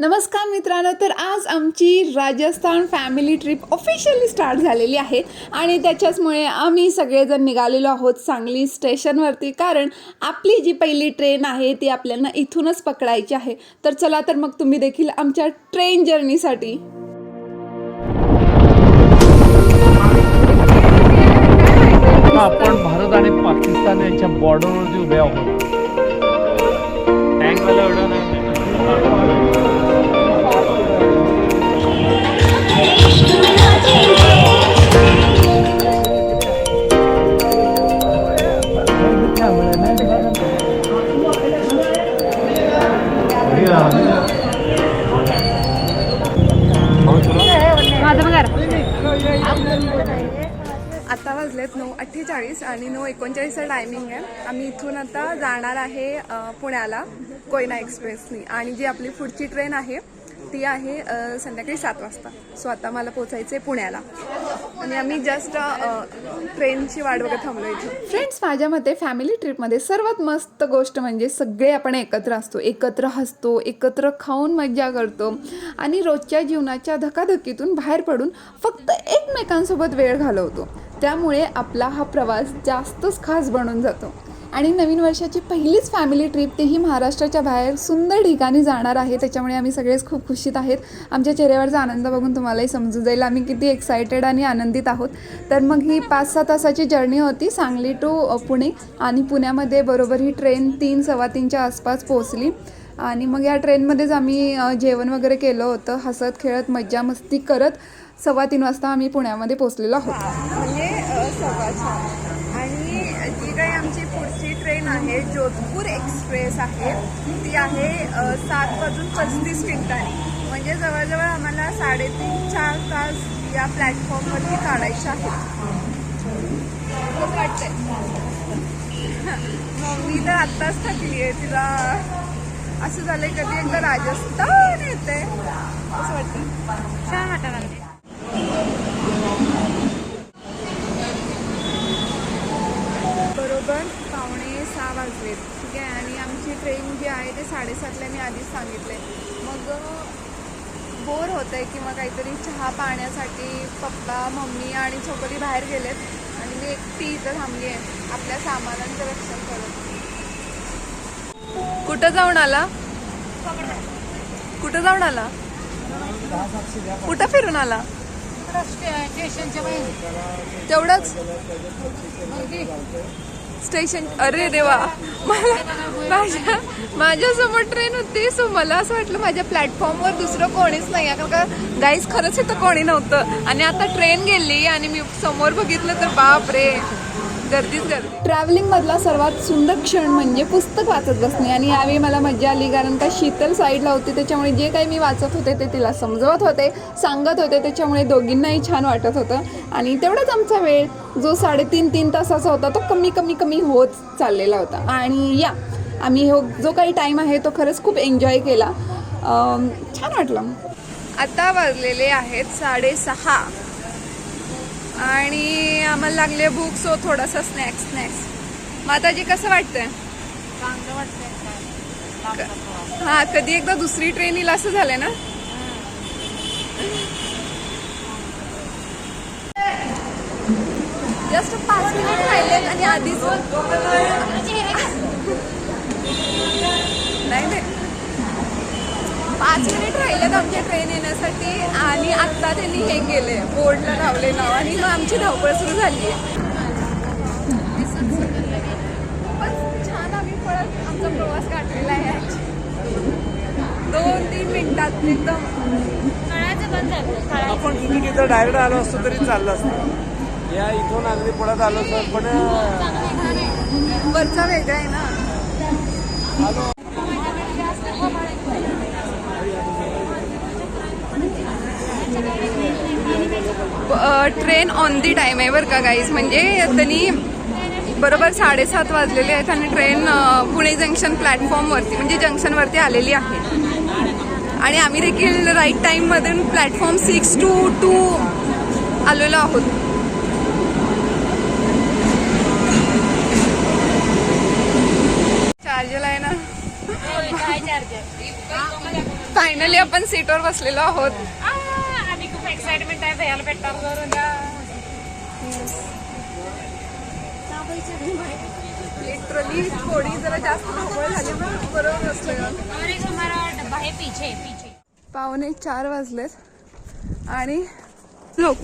नमस्कार मित्रांनो, तर आज आमची Rajasthan family trip officially start झालेली आहे आणि त्याच्याचमुळे आम्ही सगळेजण निघालेलो आहोत सांगली स्टेशनवरती, कारण आपली जी पहिली ट्रेन आहे ती आपल्याला इथूनच पकडायची आहे. तर चला तर मग तुम्ही देखील आमच्या ट्रेन जर्नीसाठी. आपण भारत आणि पाकिस्तान यांच्या बॉर्डरवरती उभे आहोत. टँकवाला एवढं नाही. आता वाजलेत 9:48 आणि 9:39चा टायमिंग आहे. आम्ही इथून आता जाणार आहे पुण्याला कोयना एक्सप्रेसनी, आणि जी आपली पुढची ट्रेन आहे ती आहे संध्याकाळी 7 वाजता. सो आता मला पोचायचं आहे पुण्याला आणि आम्ही जस्ट ट्रेनची वाट बघत थांबलो इथे. फ्रेंड्स, माझ्या मते फॅमिली ट्रिपमध्ये सर्वात मस्त गोष्ट म्हणजे सगळे आपण एकत्र असतो, एकत्र हसतो, एकत्र खाऊन मज्जा करतो आणि रोजच्या जीवनाच्या धकाधकीतून बाहेर पडून फक्त एकमेकांसोबत वेळ घालवतो. त्यामुळे आपला हा प्रवास जास्तच खास बनून जातो. आणि नवीन वर्षाची पहिलीच फॅमिली ट्रिप, तेही महाराष्ट्राच्या बाहेर सुंदर ठिकाणी जाणार आहे. त्याच्यामुळे आम्ही सगळेच खूप खुशीत आहेत. आमच्या चेहऱ्यावरचा आनंद बघून तुम्हालाही समजून जाईल आम्ही किती एक्सायटेड आणि आनंदित आहोत. तर मग ही 5-6 तासाची जर्नी होती सांगली टू पुणे, आणि पुण्यामध्ये बरोबर ही ट्रेन 3-3:15च्या आसपास पोहोचली. आणि मग या ट्रेनमध्येच आम्ही जेवण वगैरे केलं होतं. हसत खेळत मज्जा मस्ती करत 3:15 वाजता आम्ही पुण्यामध्ये पोहोचलेलो आहोत. म्हणजे 4:15. आणि जी काही आमची पुढची ट्रेन आहे जोधपूर एक्सप्रेस आहे, ती आहे 7:35 म्हणजे जवळजवळ आम्हाला 3.5-4 तास या प्लॅटफॉर्मवरती काढायचे आहेत. खूप वाटतंय. मम्मी तर आत्ताच थकली आहे. तिला असं झालंय कधी एकदा राजस्थान येते असं वाटतं. छान वाटतं. बरोबर 5:45 वाजलेत, ठीक आहे. आणि आमची ट्रेन जी आहे ते 7:30ला मी आधीच सांगितले. मग बोर होत आहे किंवा काहीतरी चहा पाण्यासाठी पप्पा मम्मी आणि छोकरी बाहेर गेलेत आणि मी एकटी इथं थांबली आहे आपल्या सामानांचं रक्षण करत. कुठं जाऊन आला? कुठं जाऊन आला? कुठं फिरून आला? तेवढंच स्टेशन. अरे देवा, माझ्यासमोर ट्रेन होती. सो मला असं वाटलं माझ्या प्लॅटफॉर्मवर दुसरं कोणीच नाही आहे, कारण का गाईज खरंच इथं कोणी नव्हतं. आणि आता ट्रेन गेली आणि मी समोर बघितलं तर बाप रे, गर्दीच गर्दी. ट्रॅव्हलिंगमधला सर्वात सुंदर क्षण म्हणजे पुस्तक वाचत बसणे. आणि यावेळी मला मजा आली, कारण का शीतल साईडला होती, त्याच्यामुळे जे काही मी वाचत होते ते तिला समजवत होते, सांगत होते, त्याच्यामुळे दोघींनाही छान वाटत होतं. आणि तेवढाच आमचा वेळ जो 3.5 तासाचा होता तो कमी होत चाललेला होता. आणि या आम्ही जो काही टाईम आहे तो खरंच खूप एन्जॉय केला, छान वाटलं. आता वाजलेले आहेत 6:30 आणि आम्हाला लागले भूक. सो थोडासा स्नॅक्स. माताजी कसं वाटतंय? चांगलं वाटतंय. हां, कधी एकदा दुसरी ट्रेन येईल असं झालंय ना. जस्ट 5 मिनिट राहिलेत आणि आधीच नाही 5 मिनिट राहिलेत आमच्या ट्रेन येण्यासाठी, आणि आत्ता त्यांनी हे केले, बोर्डला लावले नाव, आणि मग आमची धावपळ सुरू झाली आहे. पण छान आम्ही पळत आमचा प्रवास गाठलेला आहे. 2-3 मिनिटात एकदम आपण तुम्ही तिथं डायरेक्ट आलो असतो तरी चाललं असतं. या इथून अगदी पुढ्यात आलो तर पण वरचा वेगळा आहे ना. ट्रेन ऑन दी टाईम आहे बरं का गाईज. म्हणजे त्यांनी बरोबर 7:30 वाजलेले आहेत आणि ट्रेन पुणे जंक्शन प्लॅटफॉर्मवरती म्हणजे जंक्शनवरती आलेली आहे. आणि आम्ही देखील राईट टाईममधून प्लॅटफॉर्म 6 to 2 आलेलो आहोत. चार्जर आहे ना. फायनली आपण सीटवर बसलेलो आहोत. आणि खूप एक्साइटमेंट आहे भैयाला भेटणार लिटरली थोडी जरा जास्त धावपळ झाली ना बरोबर बसलो. अरे हमारा डब्बा है पीछे पीछे. 3:45 वाजलेत आणि लोक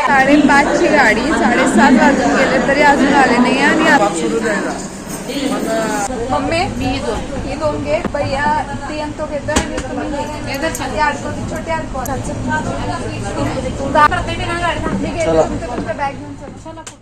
साडे 5ची गाडी 7:30 वाजून गेले तरी अजून आले नाही. आणि मम्मी ही 2 घे भैया ती आणि तो घेतो आणि तुम्ही ती अडको ती छोटी अडको बॅग घेऊन चला.